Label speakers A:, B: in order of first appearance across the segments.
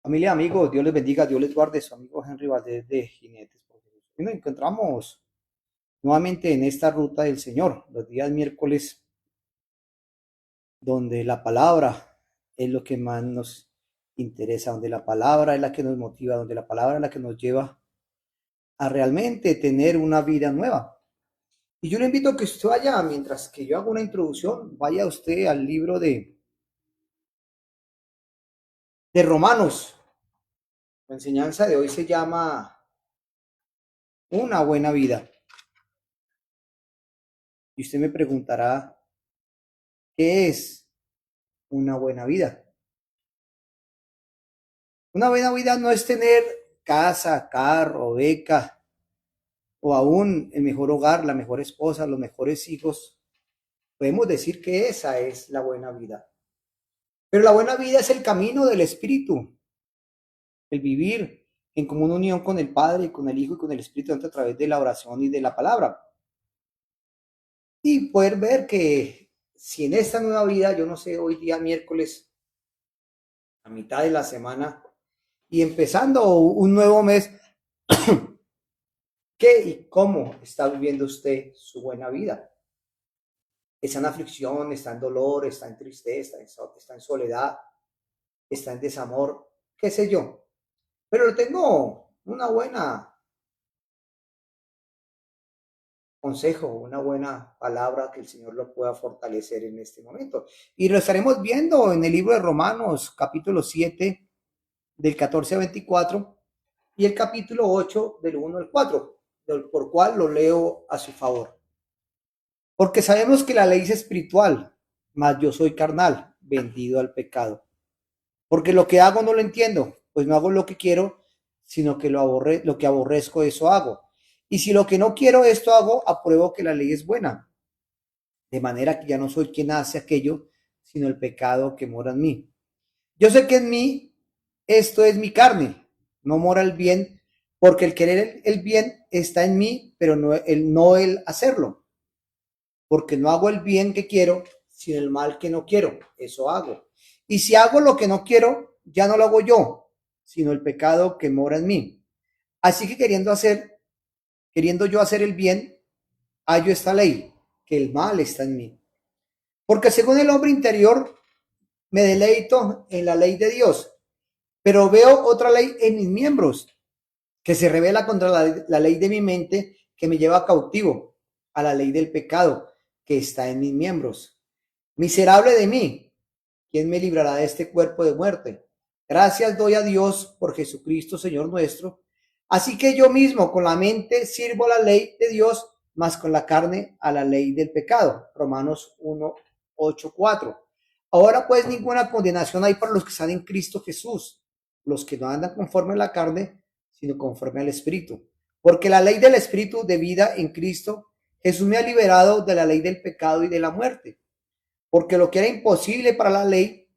A: Familia, amigos, Dios les bendiga, Dios les guarde. Su amigo Henry Valdés de Jinetes por Jesús. Y nos encontramos nuevamente en esta ruta del Señor, los días miércoles, donde la palabra es lo que más nos interesa, donde la palabra es la que nos motiva, donde la palabra es la que nos lleva a realmente tener una vida nueva. Y yo le invito a que usted vaya, mientras que yo hago una introducción, vaya usted al libro de Romanos. La enseñanza de hoy se llama Una buena vida. Y usted me preguntará, ¿qué es una buena vida? Una buena vida no es tener casa, carro, beca o aún el mejor hogar, la mejor esposa, los mejores hijos. Podemos decir que esa es la buena vida. Pero la buena vida es el camino del Espíritu, el vivir en común unión con el Padre, con el Hijo y con el Espíritu Santo a través de la oración y de la palabra. Y poder ver que si en esta nueva vida, yo no sé, hoy día miércoles, a mitad de la semana, y empezando un nuevo mes, ¿qué y cómo está viviendo usted su buena vida? ¿Está en aflicción, está en dolor, está en tristeza, está en soledad, está en desamor? ¿Qué sé yo? Pero le tengo una buena consejo, una buena palabra que el Señor lo pueda fortalecer en este momento. Y lo estaremos viendo en el libro de Romanos, capítulo 7, del 14 a 24, y el capítulo 8, del 1 al 4, por cual lo leo a su favor. Porque sabemos que la ley es espiritual, mas yo soy carnal, vendido al pecado. Porque lo que hago no lo entiendo, pues no hago lo que quiero, sino que lo que aborrezco, eso hago. Y si lo que no quiero, esto hago, apruebo que la ley es buena. De manera que ya no soy quien hace aquello, sino el pecado que mora en mí. Yo sé que en mí, esto es mi carne, no mora el bien, porque el querer el bien está en mí, pero no el hacerlo. Porque no hago el bien que quiero, sino el mal que no quiero, eso hago. Y si hago lo que no quiero, ya no lo hago yo, sino el pecado que mora en mí. Así que queriendo yo hacer el bien, hallo esta ley, que el mal está en mí. Porque según el hombre interior, me deleito en la ley de Dios, pero veo otra ley en mis miembros, que se revela contra la ley de mi mente, que me lleva cautivo a la ley del pecado que está en mis miembros. Miserable de mí, ¿quién me librará de este cuerpo de muerte? Gracias doy a Dios por Jesucristo, Señor nuestro. Así que yo mismo con la mente sirvo a la ley de Dios, más con la carne a la ley del pecado. Romanos 1, 8, 4. Ahora pues ninguna condenación hay para los que están en Cristo Jesús, los que no andan conforme a la carne, sino conforme al Espíritu. Porque la ley del Espíritu de vida en Cristo Jesús me ha liberado de la ley del pecado y de la muerte. Porque lo que era imposible para la ley,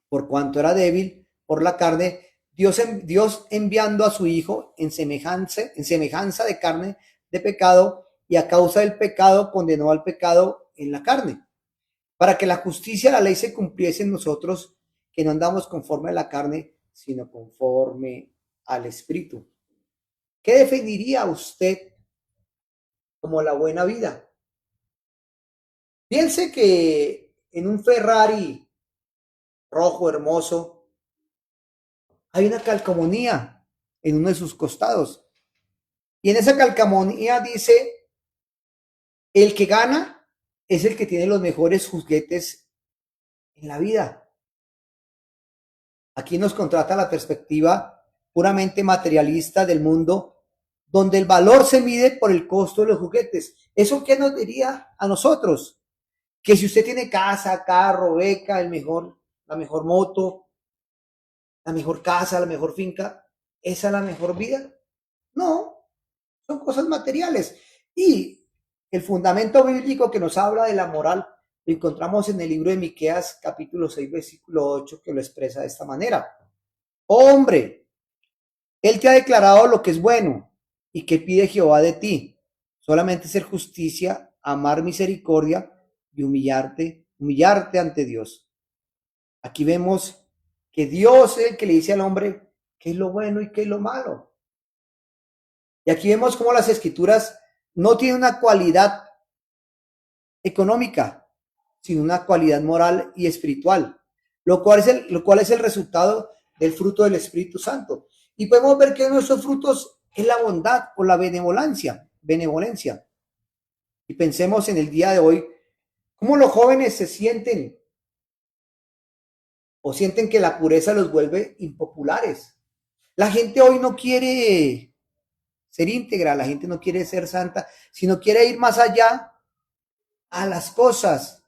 A: por cuanto era débil por la carne, Dios enviando a su Hijo en semejanza de carne de pecado, y a causa del pecado condenó al pecado en la carne, para que la justicia de la ley se cumpliese en nosotros, que no andamos conforme a la carne, sino conforme al Espíritu. ¿Qué definiría usted como la buena vida? Piense que en un Ferrari rojo hermoso hay una calcomanía en uno de sus costados. Y en esa calcamonía dice, el que gana es el que tiene los mejores juguetes en la vida. Aquí nos contrata la perspectiva puramente materialista del mundo, donde el valor se mide por el costo de los juguetes. ¿Eso qué nos diría a nosotros? Que si usted tiene casa, carro, beca, la mejor moto, la mejor casa, la mejor finca, ¿esa es la mejor vida? No, son cosas materiales. Y el fundamento bíblico que nos habla de la moral lo encontramos en el libro de Miqueas, capítulo 6, versículo 8, que lo expresa de esta manera. Hombre, él te ha declarado lo que es bueno y que pide Jehová de ti. Solamente ser justicia, amar misericordia y humillarte ante Dios. Aquí vemos que Dios es el que le dice al hombre qué es lo bueno y qué es lo malo. Y aquí vemos cómo las escrituras no tienen una cualidad económica, sino una cualidad moral y espiritual, lo cual es el resultado del fruto del Espíritu Santo. Y podemos ver que nuestros frutos es la bondad o la benevolencia. Y pensemos en el día de hoy, cómo los jóvenes se sienten o sienten que la pureza los vuelve impopulares. La gente hoy no quiere ser íntegra, la gente no quiere ser santa, sino quiere ir más allá a las cosas,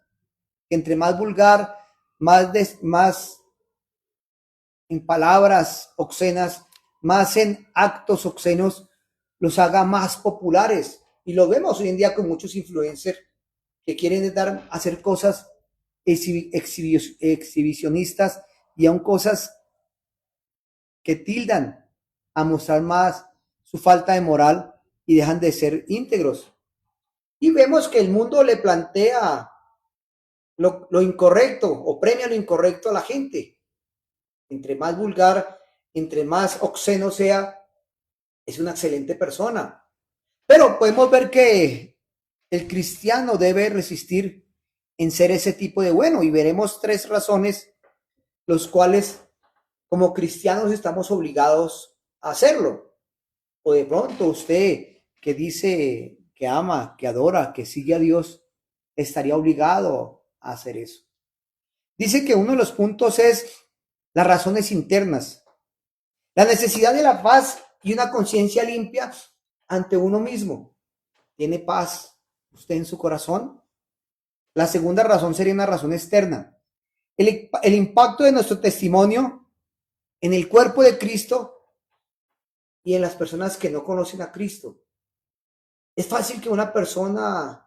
A: que entre más vulgar, más en palabras obscenas, más en actos obscenos, los haga más populares. Y lo vemos hoy en día con muchos influencers que quieren hacer cosas exhibicionistas y aún cosas que tildan a mostrar más su falta de moral y dejan de ser íntegros. Y vemos que el mundo le plantea lo incorrecto o premia lo incorrecto a la gente. Entre más vulgar, entre más obsceno sea, es una excelente persona. Pero podemos ver que el cristiano debe resistir en ser ese tipo de bueno, y veremos 3 razones los cuales como cristianos estamos obligados a hacerlo. O de pronto usted que dice que ama, que adora, que sigue a Dios, estaría obligado a hacer eso. Dice que uno de los puntos es las razones internas, la necesidad de la paz y una conciencia limpia ante uno mismo. ¿Tiene paz usted en su corazón? La segunda razón sería una razón externa. El impacto de nuestro testimonio en el cuerpo de Cristo y en las personas que no conocen a Cristo. Es fácil que una persona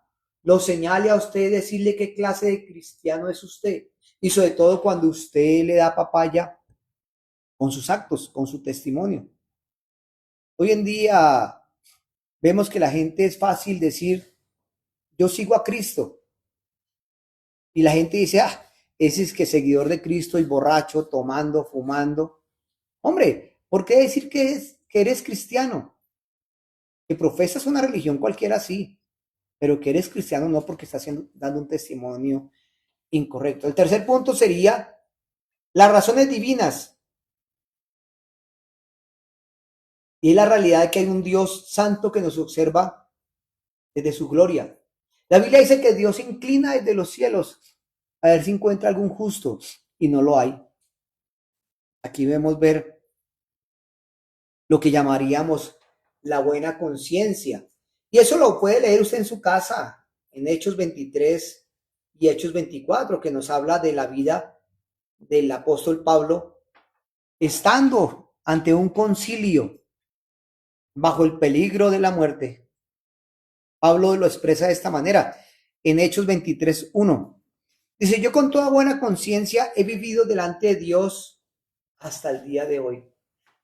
A: lo señale a usted, decirle qué clase de cristiano es usted. Y sobre todo cuando usted le da papaya con sus actos, con su testimonio. Hoy en día vemos que la gente es fácil decir, yo sigo a Cristo. Y la gente dice, ese es que seguidor de Cristo y borracho, tomando, fumando. Hombre, ¿por qué decir que eres cristiano? Que profesas una religión cualquiera, sí, pero que eres cristiano no, porque estás dando un testimonio incorrecto. El tercer punto sería las razones divinas y es la realidad de que hay un Dios santo que nos observa desde su gloria. La Biblia dice que Dios se inclina desde los cielos a ver si encuentra algún justo y no lo hay. Aquí vemos ver lo que llamaríamos la buena conciencia. Y eso lo puede leer usted en su casa, en Hechos 23 y Hechos 24, que nos habla de la vida del apóstol Pablo, estando ante un concilio bajo el peligro de la muerte. Pablo lo expresa de esta manera, en Hechos 23:1. Dice, yo con toda buena conciencia he vivido delante de Dios hasta el día de hoy.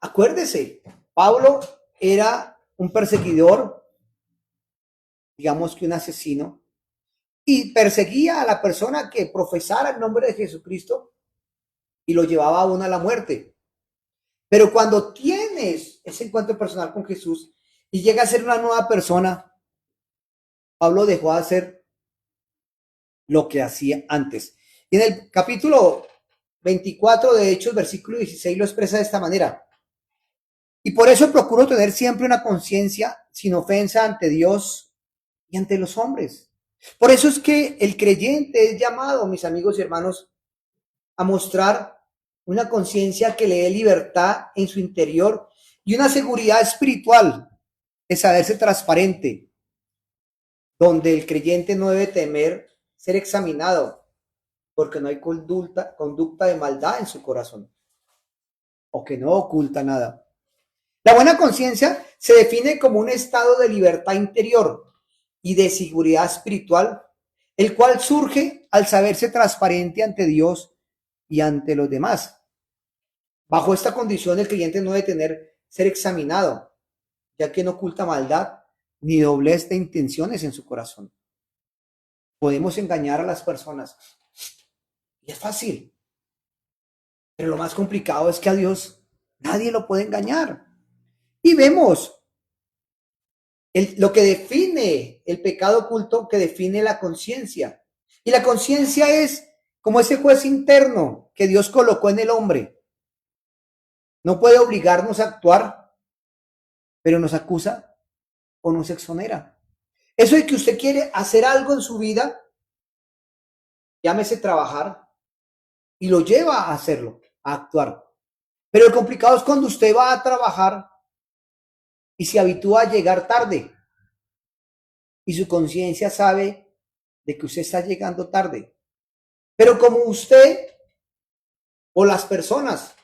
A: Acuérdese, Pablo era un perseguidor, digamos que un asesino, y perseguía a la persona que profesara el nombre de Jesucristo y lo llevaba a uno a la muerte. Pero cuando tienes ese encuentro personal con Jesús y llega a ser una nueva persona, Pablo dejó de hacer lo que hacía antes. Y en el capítulo 24 de Hechos, versículo 16, lo expresa de esta manera. Y por eso procuro tener siempre una conciencia sin ofensa ante Dios y ante los hombres. Por eso es que el creyente es llamado, mis amigos y hermanos, a mostrar una conciencia que le dé libertad en su interior y una seguridad espiritual de saberse transparente, donde el creyente no debe temer ser examinado, porque no hay conducta de maldad en su corazón, o que no oculta nada. La buena conciencia se define como un estado de libertad interior y de seguridad espiritual, el cual surge al saberse transparente ante Dios y ante los demás. Bajo esta condición, el creyente no debe ser examinado, ya que no oculta maldad ni doblez de intenciones en su corazón. Podemos engañar a las personas y es fácil. Pero lo más complicado es que a Dios nadie lo puede engañar. Y vemos lo que define el pecado oculto, que define la conciencia. Y la conciencia es como ese juez interno que Dios colocó en el hombre. No puede obligarnos a actuar, pero nos acusa o nos exonera. Eso de que usted quiere hacer algo en su vida, llámese trabajar, y lo lleva a hacerlo, a actuar. Pero lo complicado es cuando usted va a trabajar y se habitúa a llegar tarde y su conciencia sabe de que usted está llegando tarde. Pero como usted o las personas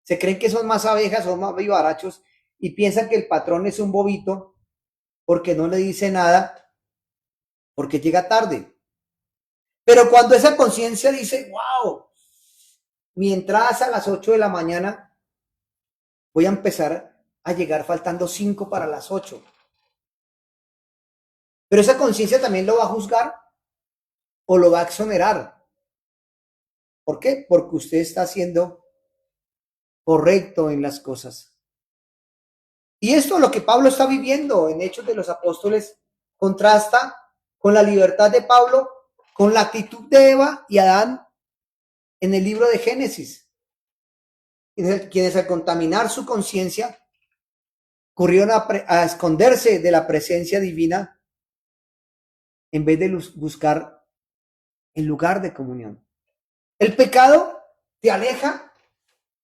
A: se creen que son más abejas o más vivarachos y piensan que el patrón es un bobito porque no le dice nada, porque llega tarde. Pero cuando esa conciencia dice, wow, mi entrada es a las 8 de la mañana, voy a empezar a llegar faltando 5 para las 8. Pero esa conciencia también lo va a juzgar o lo va a exonerar. ¿Por qué? Porque usted está siendo correcto en las cosas. Y esto, lo que Pablo está viviendo en Hechos de los Apóstoles, contrasta con la libertad de Pablo, con la actitud de Eva y Adán en el libro de Génesis, quienes al contaminar su conciencia corrieron a esconderse de la presencia divina en vez de buscar el lugar de comunión. El pecado te aleja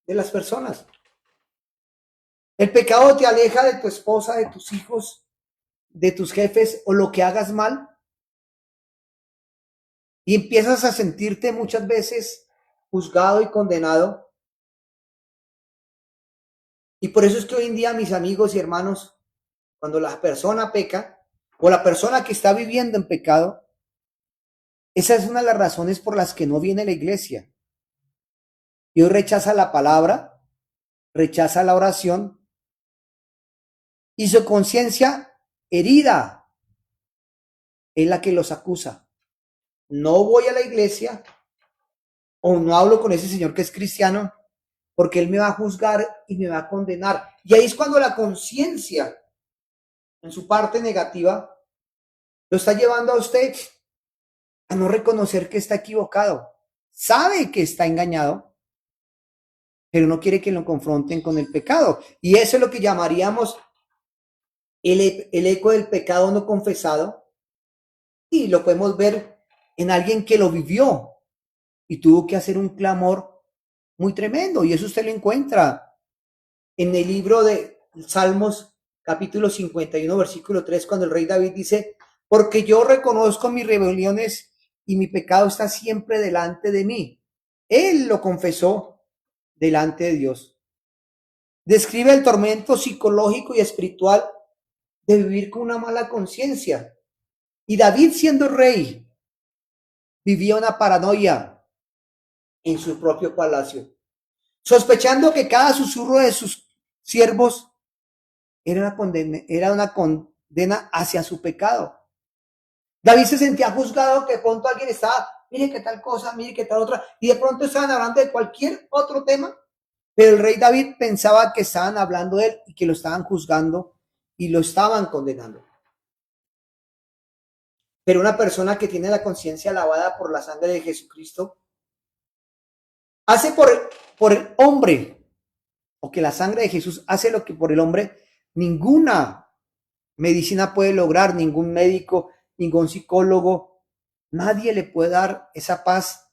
A: de las personas. El pecado te aleja de tu esposa, de tus hijos, de tus jefes o lo que hagas mal. Y empiezas a sentirte muchas veces juzgado y condenado. Y por eso es que hoy en día, mis amigos y hermanos, cuando la persona peca o la persona que está viviendo en pecado, esa es una de las razones por las que no viene a la iglesia. Y hoy rechaza la palabra, rechaza la oración y su conciencia herida es la que los acusa. No voy a la iglesia o no hablo con ese señor que es cristiano porque él me va a juzgar y me va a condenar. Y ahí es cuando la conciencia, en su parte negativa, lo está llevando a usted a no reconocer que está equivocado. Sabe que está engañado, pero no quiere que lo confronten con el pecado. Y eso es lo que llamaríamos el eco del pecado no confesado. Y lo podemos ver en alguien que lo vivió y tuvo que hacer un clamor muy tremendo. Y eso usted lo encuentra en el libro de Salmos, capítulo 51, versículo 3, cuando el rey David dice, porque yo reconozco mis rebeliones y mi pecado está siempre delante de mí. Él lo confesó delante de Dios. Describe el tormento psicológico y espiritual de vivir con una mala conciencia. Y David, siendo rey, vivía una paranoia en su propio palacio, sospechando que cada susurro de sus siervos era una condena hacia su pecado. David se sentía juzgado, que de pronto alguien estaba, mire que tal cosa, mire que tal otra, y de pronto estaban hablando de cualquier otro tema, pero el rey David pensaba que estaban hablando de él y que lo estaban juzgando y lo estaban condenando. Pero una persona que tiene la conciencia lavada por la sangre de Jesucristo hace por el hombre, o que la sangre de Jesús hace lo que por el hombre ninguna medicina puede lograr, ningún médico, ningún psicólogo, nadie le puede dar esa paz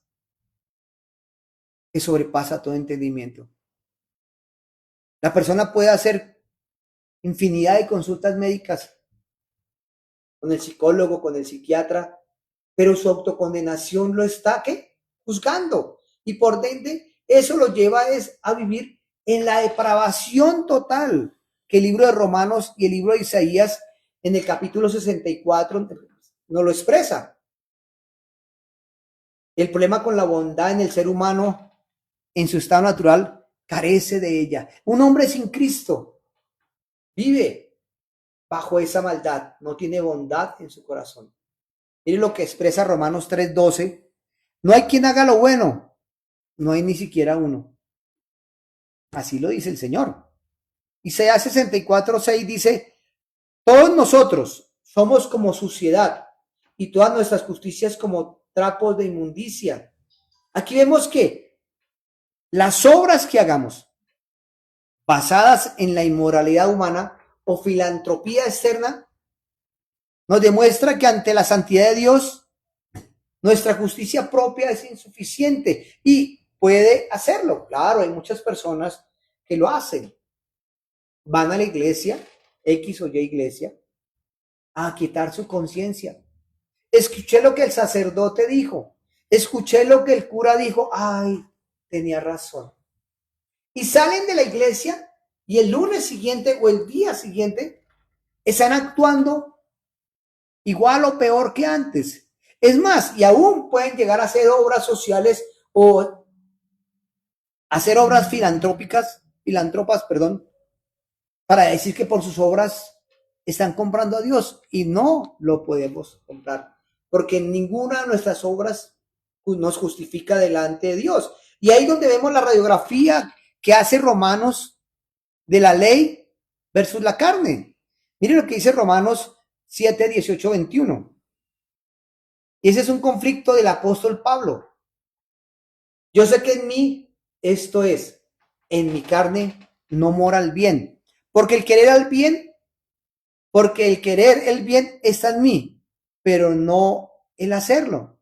A: que sobrepasa todo entendimiento. La persona puede hacer infinidad de consultas médicas con el psicólogo, con el psiquiatra, pero su autocondenación lo está, ¿qué? Juzgando. Y por ende, eso lo lleva a vivir en la depravación total que el libro de Romanos y el libro de Isaías en el capítulo 64 nos lo expresa. El problema con la bondad en el ser humano, en su estado natural, carece de ella. Un hombre sin Cristo vive bajo esa maldad, no tiene bondad en su corazón. Mire lo que expresa Romanos 3:12. No hay quien haga lo bueno, no hay ni siquiera uno. Así lo dice el Señor. Isaías 64:6 dice, todos nosotros somos como suciedad y todas nuestras justicias como trapos de inmundicia. Aquí vemos que las obras que hagamos basadas en la inmoralidad humana o filantropía externa nos demuestra que ante la santidad de Dios nuestra justicia propia es insuficiente y puede hacerlo. Claro, hay muchas personas que lo hacen. Van a la iglesia, X o Y iglesia, a quitar su conciencia. Escuché lo que el sacerdote dijo. Escuché lo que el cura dijo. Ay, tenía razón. Y salen de la iglesia y el lunes siguiente o el día siguiente están actuando igual o peor que antes. Es más, y aún pueden llegar a hacer obras sociales o hacer obras filántropas, para decir que por sus obras están comprando a Dios y no lo podemos comprar, porque ninguna de nuestras obras nos justifica delante de Dios. Y ahí donde vemos la radiografía que hace Romanos de la ley versus la carne. Miren lo que dice Romanos 7, 18, 21. Y ese es un conflicto del apóstol Pablo. Yo sé que en mí, esto es, en mi carne no mora el bien, porque el querer el bien está en mí, pero no el hacerlo.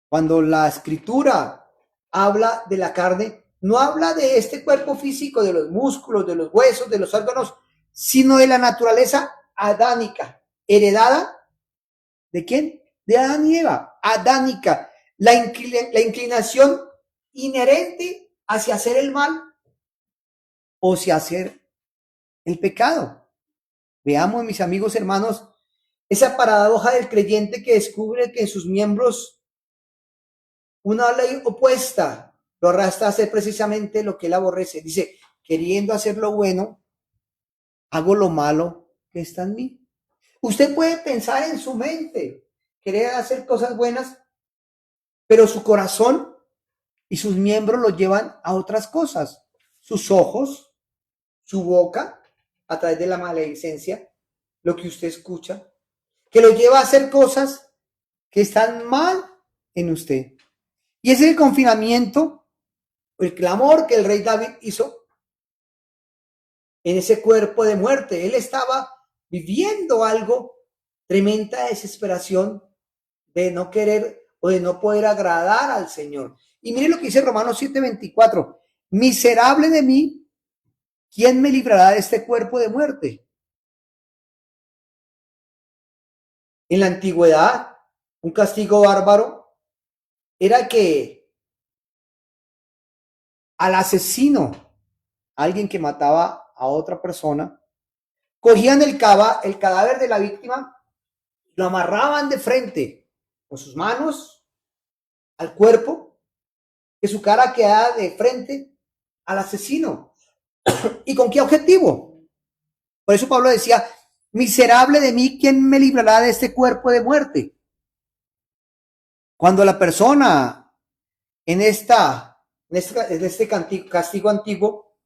A: Cuando la escritura habla de la carne, no habla de este cuerpo físico, de los músculos, de los huesos, de los órganos, sino de la naturaleza adánica, heredada ¿de quién? De Adán y Eva, adánica, la inclinación inherente hacia hacer el mal o hacia hacer el pecado. Veamos, mis amigos hermanos, esa paradoja del creyente que descubre que en sus miembros una ley opuesta lo arrastra a hacer precisamente lo que él aborrece. Dice, queriendo hacer lo bueno, hago lo malo que está en mí. Usted puede pensar en su mente, querer hacer cosas buenas, pero su corazón y sus miembros lo llevan a otras cosas. Sus ojos, su boca, a través de la maledicencia, lo que usted escucha, que lo lleva a hacer cosas que están mal en usted. Y ese es el confinamiento, el clamor que el rey David hizo en ese cuerpo de muerte. Él estaba viviendo algo, tremenda desesperación de no querer o de no poder agradar al Señor. Y mire lo que dice Romanos 7:24. Miserable de mí, ¿quién me librará de este cuerpo de muerte? En la antigüedad, un castigo bárbaro era que al asesino, alguien que mataba a otra persona, cogían el cadáver de la víctima, lo amarraban de frente con sus manos al cuerpo, que su cara quedara de frente al asesino. ¿Y con qué objetivo? Por eso Pablo decía, miserable de mí, ¿quién me librará de este cuerpo de muerte? Cuando la persona en este castigo antiguo,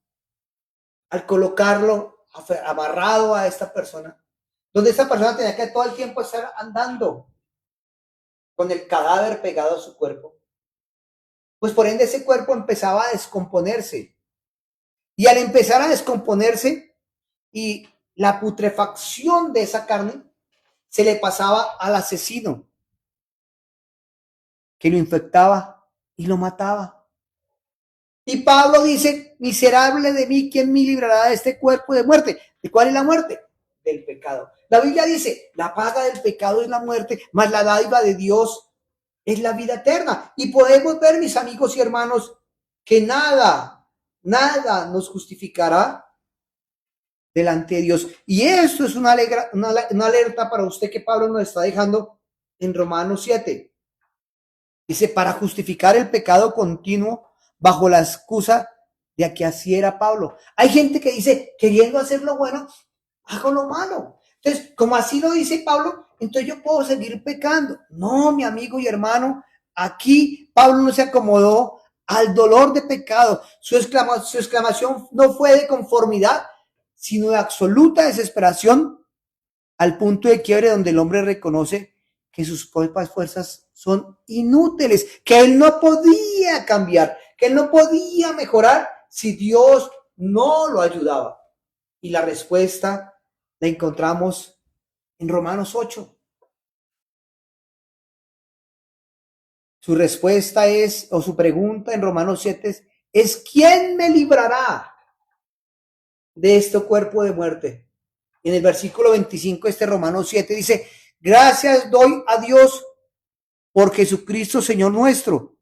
A: al colocarlo amarrado a esta persona, donde esta persona tenía que todo el tiempo estar andando con el cadáver pegado a su cuerpo, pues por ende ese cuerpo empezaba a descomponerse. Y al empezar a descomponerse y la putrefacción de esa carne se le pasaba al asesino, que lo infectaba y lo mataba. Y Pablo dice, miserable de mí, ¿quién me librará de este cuerpo de muerte? ¿De cuál es la muerte? Del pecado. La Biblia dice, la paga del pecado es la muerte, mas la dádiva de Dios es la vida eterna. Y podemos ver, mis amigos y hermanos, que nada nos justificará delante de Dios. Y esto es una alerta para usted que Pablo nos está dejando en Romanos 7. Dice, para justificar el pecado continuo bajo la excusa de que así era Pablo. Hay gente que dice, queriendo hacer lo bueno, hago lo malo. Entonces, como así lo dice Pablo, entonces yo puedo seguir pecando. No, mi amigo y hermano, aquí Pablo no se acomodó al dolor de pecado. Su exclamación no fue de conformidad, sino de absoluta desesperación, al punto de quiebre donde el hombre reconoce que sus propias fuerzas son inútiles, que él no podía cambiar, que él no podía mejorar si Dios no lo ayudaba. Y la respuesta la encontramos en Romanos 8. Su respuesta es, o su pregunta en Romanos 7 es ¿quién me librará de este cuerpo de muerte? En el versículo 25 Romanos 7 dice, gracias doy a Dios por Jesucristo Señor nuestro.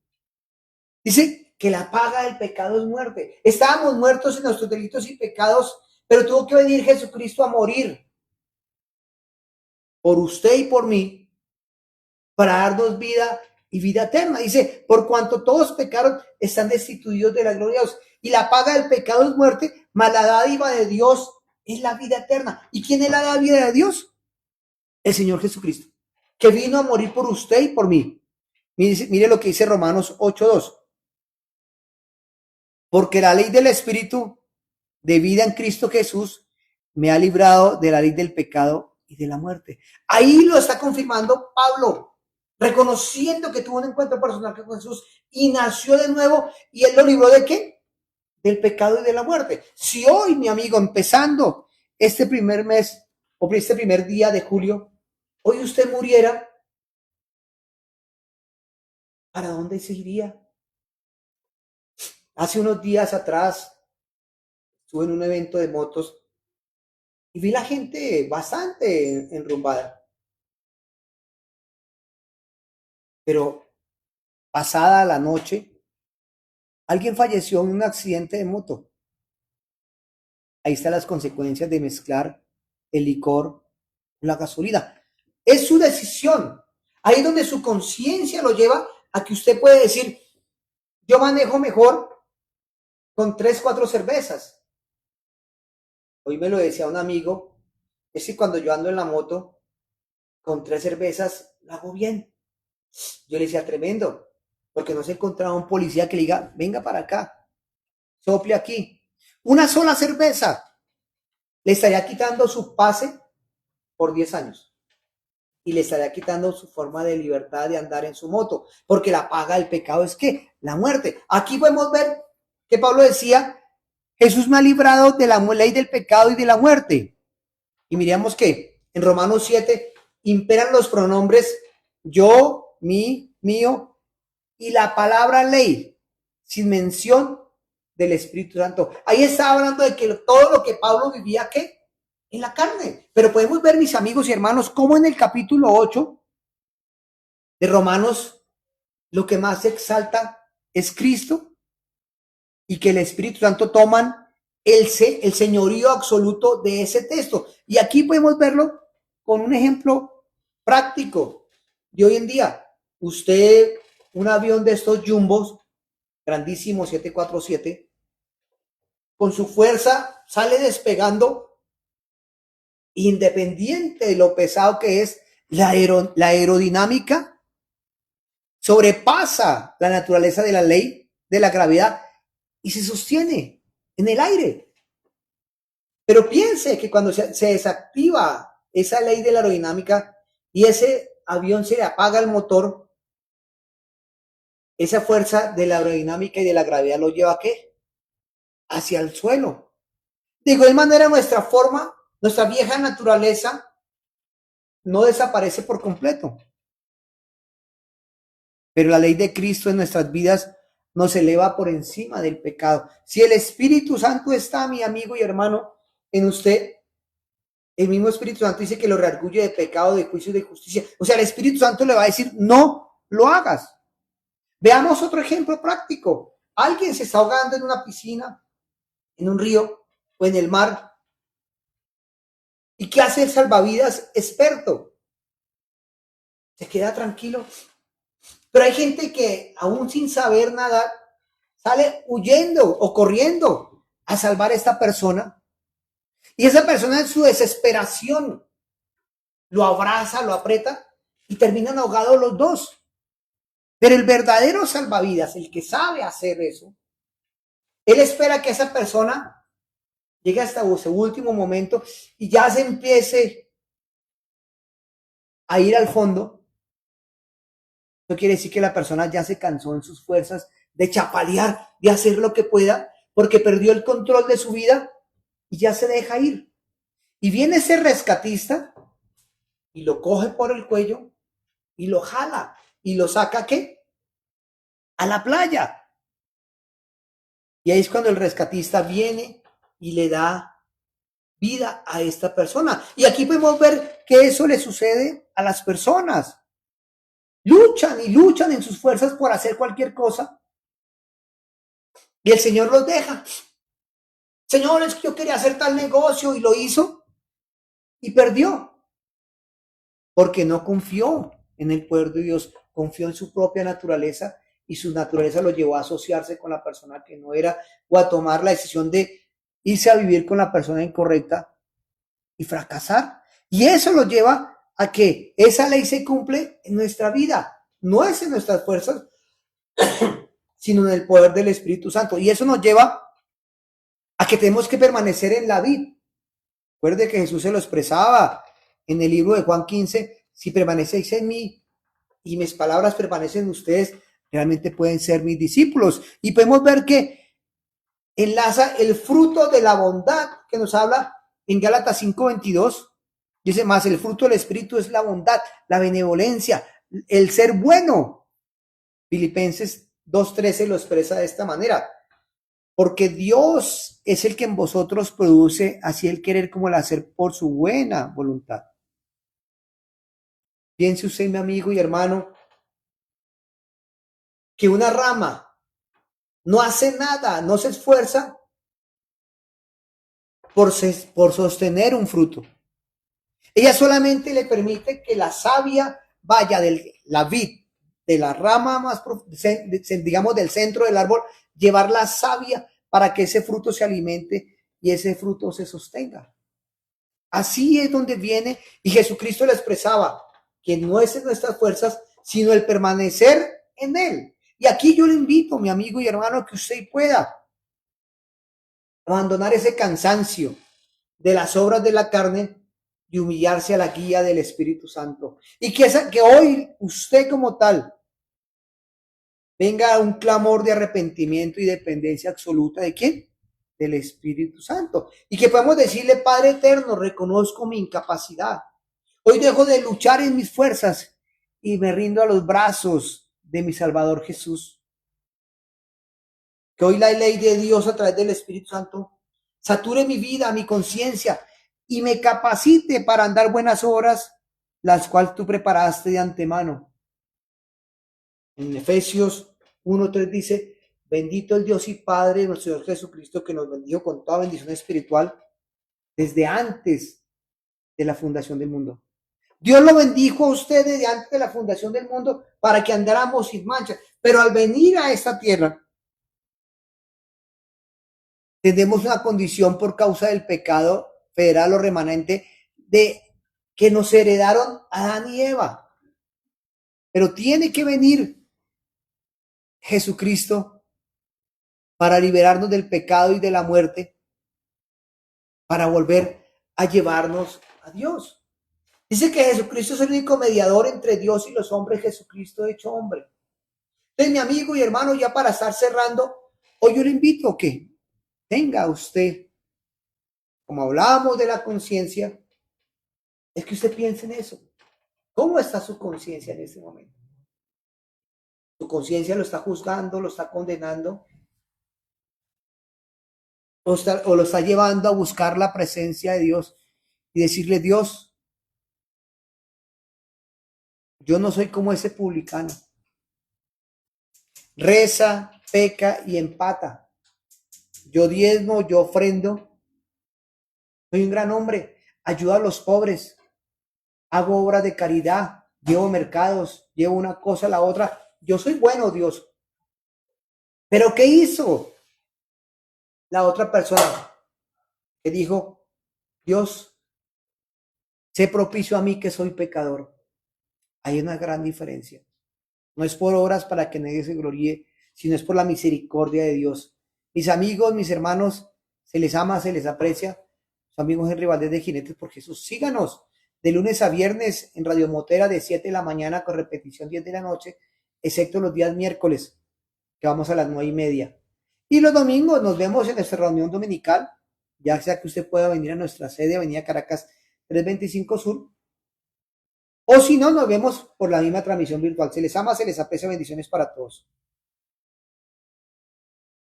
A: Dice que la paga del pecado es muerte. Estábamos muertos en nuestros delitos y pecados, pero tuvo que venir Jesucristo a morir por usted y por mí para darnos vida y vida eterna. Dice, por cuanto todos pecaron, están destituidos de la gloria de Dios. Y la paga del pecado es muerte, mas la dádiva de Dios es la vida eterna. ¿Y quién es la dádiva de Dios? El Señor Jesucristo, que vino a morir por usted y por mí. Mire lo que dice Romanos 8:2. Porque la ley del Espíritu de vida en Cristo Jesús me ha librado de la ley del pecado y de la muerte. Ahí lo está confirmando Pablo, reconociendo que tuvo un encuentro personal con Jesús y nació de nuevo, y él lo libró ¿de qué? Del pecado y de la muerte. Si hoy, mi amigo, empezando este primer mes o este primer día de julio, hoy usted muriera, ¿para dónde se iría? Hace unos días atrás estuve en un evento de motos y vi la gente bastante enrumbada. Pero pasada la noche, alguien falleció en un accidente de moto. Ahí están las consecuencias de mezclar el licor con la gasolina. Es su decisión. Ahí es donde su conciencia lo lleva a que usted puede decir, yo manejo mejor con 3, 4 cervezas. Hoy me lo decía un amigo, es que cuando yo ando en la moto, con 3 cervezas, lo hago bien. Yo le decía, tremendo, porque no se encontraba un policía que le diga, venga para acá, sople aquí. Una sola cerveza le estaría quitando su pase por 10 años. Y le estaría quitando su forma de libertad de andar en su moto, porque la paga del pecado es ¿qué? La muerte. Aquí podemos ver que Pablo decía, Jesús me ha librado de la ley del pecado y de la muerte. Y miramos que en Romanos 7 imperan los pronombres yo, mí, mío, y la palabra ley, sin mención del Espíritu Santo. Ahí está hablando de que todo lo que Pablo vivía, ¿qué? En la carne. Pero podemos ver, mis amigos y hermanos, cómo en el capítulo 8 de Romanos lo que más se exalta es Cristo y que el Espíritu Santo toman el señorío absoluto de ese texto. Y aquí podemos verlo con un ejemplo práctico de hoy en día. Usted, un avión de estos jumbos, grandísimo 747, con su fuerza sale despegando, independiente de lo pesado que es, la aerodinámica sobrepasa la naturaleza de la ley de la gravedad y se sostiene en el aire. Pero piense que cuando se desactiva esa ley de la aerodinámica y ese avión se le apaga el motor, esa fuerza de la aerodinámica y de la gravedad lo lleva ¿a qué? Hacia el suelo. De igual manera, nuestra forma, nuestra vieja naturaleza no desaparece por completo. Pero la ley de Cristo en nuestras vidas nos eleva por encima del pecado. Si el Espíritu Santo está, mi amigo y hermano, en usted, el mismo Espíritu Santo dice que lo reargulle de pecado, de juicio y de justicia. O sea, el Espíritu Santo le va a decir, no lo hagas. Veamos otro ejemplo práctico. Alguien se está ahogando en una piscina, en un río o en el mar. ¿Y qué hace el salvavidas experto? Se queda tranquilo. Pero hay gente que aún sin saber nadar sale huyendo o corriendo a salvar a esta persona. Y esa persona en su desesperación lo abraza, lo aprieta y terminan ahogados los dos. Pero el verdadero salvavidas, el que sabe hacer eso, él espera que esa persona llegue hasta su último momento y ya se empiece a ir al fondo. Eso quiere decir que la persona ya se cansó en sus fuerzas de chapalear, de hacer lo que pueda, porque perdió el control de su vida y ya se deja ir. Y viene ese rescatista y lo coge por el cuello y lo jala y lo saca, ¿qué? A la playa. Y ahí es cuando el rescatista viene y le da vida a esta persona. Y aquí podemos ver que eso le sucede a las personas. Luchan y luchan en sus fuerzas por hacer cualquier cosa y el Señor los deja. Señor, es que yo quería hacer tal negocio y lo hizo y perdió porque no confió en el poder de Dios, confió en su propia naturaleza y su naturaleza lo llevó a asociarse con la persona que no era o a tomar la decisión de irse a vivir con la persona incorrecta y fracasar. Y eso lo lleva a que esa ley se cumple en nuestra vida. No es en nuestras fuerzas, sino en el poder del Espíritu Santo. Y eso nos lleva a que tenemos que permanecer en la vid. Recuerde que Jesús se lo expresaba en el libro de Juan 15, si permanecéis en mí y mis palabras permanecen en ustedes, realmente pueden ser mis discípulos. Y podemos ver que enlaza el fruto de la bondad que nos habla en Gálatas 5:22. Dice más, el fruto del Espíritu es la bondad, la benevolencia, el ser bueno. Filipenses 2:13 lo expresa de esta manera. Porque Dios es el que en vosotros produce así el querer como el hacer por su buena voluntad. Piense usted, mi amigo y hermano, que una rama no hace nada, no se esfuerza por sostener un fruto. Ella solamente le permite que la savia vaya de la vid, de la rama más, digamos, del centro del árbol, llevar la savia para que ese fruto se alimente y ese fruto se sostenga. Así es donde viene, y Jesucristo le expresaba que no es en nuestras fuerzas, sino el permanecer en Él. Y aquí yo le invito, mi amigo y hermano, que usted pueda abandonar ese cansancio de las obras de la carne y humillarse a la guía del Espíritu Santo. Y que hoy usted como tal venga un clamor de arrepentimiento y dependencia absoluta ¿de quién? Del Espíritu Santo. Y que podamos decirle, Padre eterno, reconozco mi incapacidad. Hoy dejo de luchar en mis fuerzas y me rindo a los brazos de mi Salvador Jesús. Que hoy la ley de Dios a través del Espíritu Santo sature mi vida, mi conciencia y me capacite para andar buenas obras, las cuales tú preparaste de antemano. En Efesios 1:3 dice, bendito el Dios y Padre de nuestro Señor Jesucristo, que nos bendijo con toda bendición espiritual desde antes de la fundación del mundo. Dios lo bendijo a usted desde antes de la fundación del mundo para que andáramos sin mancha. Pero al venir a esta tierra, tenemos una condición por causa del pecado federal o remanente de que nos heredaron Adán y Eva. Pero tiene que venir Jesucristo para liberarnos del pecado y de la muerte, para volver a llevarnos a Dios. Dice que Jesucristo es el único mediador entre Dios y los hombres, Jesucristo hecho hombre. Entonces, mi amigo y hermano, ya para estar cerrando, hoy yo le invito a que tenga usted, como hablábamos de la conciencia, es que usted piense en eso. ¿Cómo está su conciencia en este momento? ¿Su conciencia lo está juzgando, lo está condenando? ¿O lo está llevando a buscar la presencia de Dios y decirle, Dios, yo no soy como ese publicano? Reza, peca y empata. Yo diezmo, yo ofrendo. Soy un gran hombre. Ayudo a los pobres. Hago obras de caridad. Llevo mercados. Llevo una cosa a la otra. Yo soy bueno, Dios. ¿Pero qué hizo la otra persona? Que dijo, Dios, sé propicio a mí que soy pecador. Hay una gran diferencia. No es por obras para que nadie se gloríe, sino es por la misericordia de Dios. Mis amigos, mis hermanos, se les ama, se les aprecia. Su amigo Henry Valdés de Jinetes por Jesús. Síganos de lunes a viernes en Radio Motera de 7 de la mañana con repetición 10 de la noche, excepto los días miércoles, que vamos a las 9:30. Y los domingos nos vemos en nuestra reunión dominical, ya sea que usted pueda venir a nuestra sede, Avenida Caracas 325 Sur, o si no, nos vemos por la misma transmisión virtual. Se les ama, se les aprecia, bendiciones para todos.